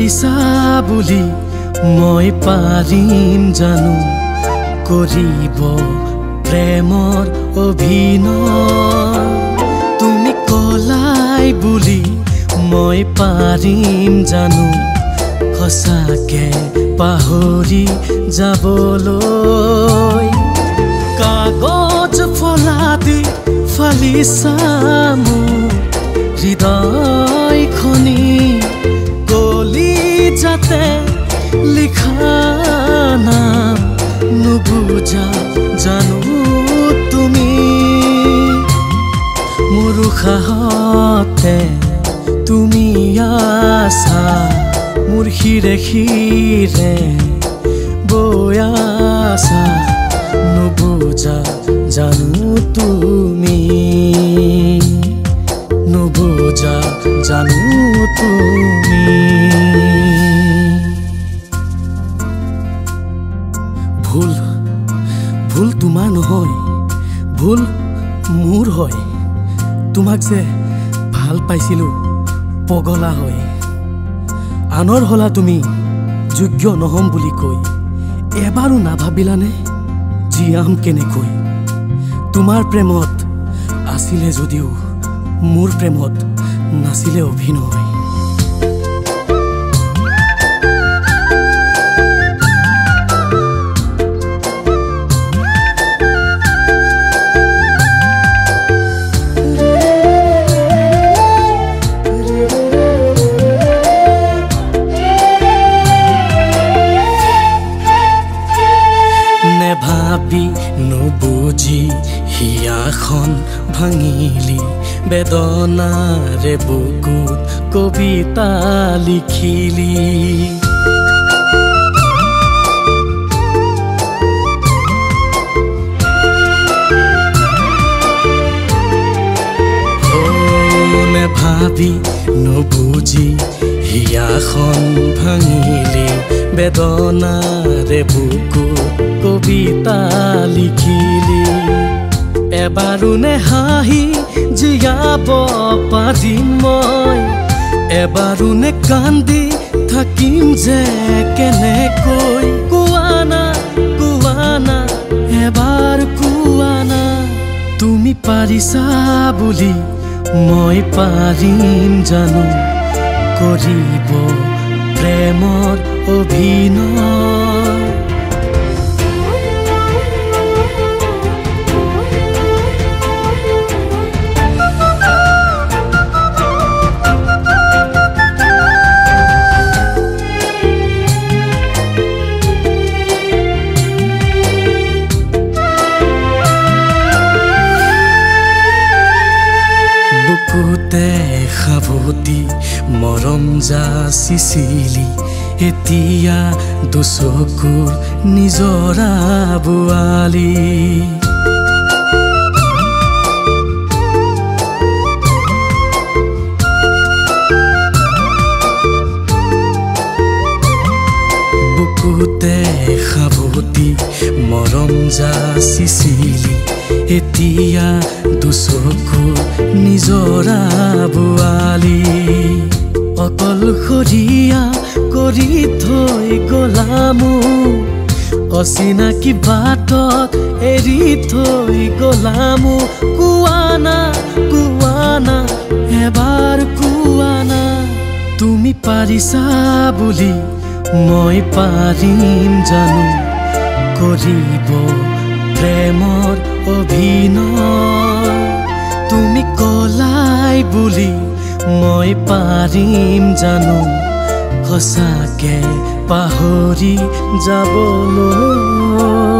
পাৰিছা বুলি মই পাৰিম জানো কৰিব প্ৰেমৰ অভিনয় তুমি কলাই বুলি মই পাৰিম জানো সঁচাকে পাহৰি যাবলৈ কাগজ ফলাদি ফালিছা মোৰ হৃদয়খনি গলি যাতে লিখা নাম নুবুজা জানো তুমি মোৰ উশাহতে তুমি আছা মোৰ শিৰে শিৰে বৈ আছা নুবুজা জানো তুমি নুবুজা জানো তুমি ভুল ভুল তোমাৰ নহয় ভুল মোৰ হয় তোমাক যে ভাল পাইছিলো পগলা হয় আনৰ হলা তুমি যোগ্য নহম বুলি কৈ এবাৰো নাভাবিলানে জীয়াম কেনেকৈ তোমাৰ প্ৰেমত আছিলে যদিও মোৰ প্ৰেমত নাছিলে অভিনয় ভাবি নুবুজি হিয়াখন ভাঙিলি বেদনাৰে বুকুত কবিতা লিখিলি ভাবি নুবুজি হিয়াখন ভাঙিলি বেদনাৰে বুকুত কবিতা লিখিলি এবাৰো নে হাঁহি জীয়াব পাৰিম মই এবাৰো নে কান্দি থাকিম যে কেনেকৈ কোৱানা এবাৰ কোৱানা তুমি পাৰিছা বুলি মই পাৰিম জানো কৰিব প্ৰেমৰ অভিনয় বুকুতে সাৱতি মৰম যাচিছিলি এতিয়া দুচকুৰ নিজৰা বোৱালি বুকুতে সাৱতি মৰম যাচিছিলি এতিয়া দুচকুৰ নিজৰা বোৱালি অকলশৰীয়া কৰি থৈ গলামো অচিনাকি বাটত এৰি থৈ গলামো কোৱানা এবাৰ কোৱানা তুমি পাৰিছা বুলি মই পাৰিম জানো কৰিব প্ৰেমৰ অভিনয় তুমি কলাই বুলি মই পাৰিম জানো সঁচাকে পাহৰি যাবলৈ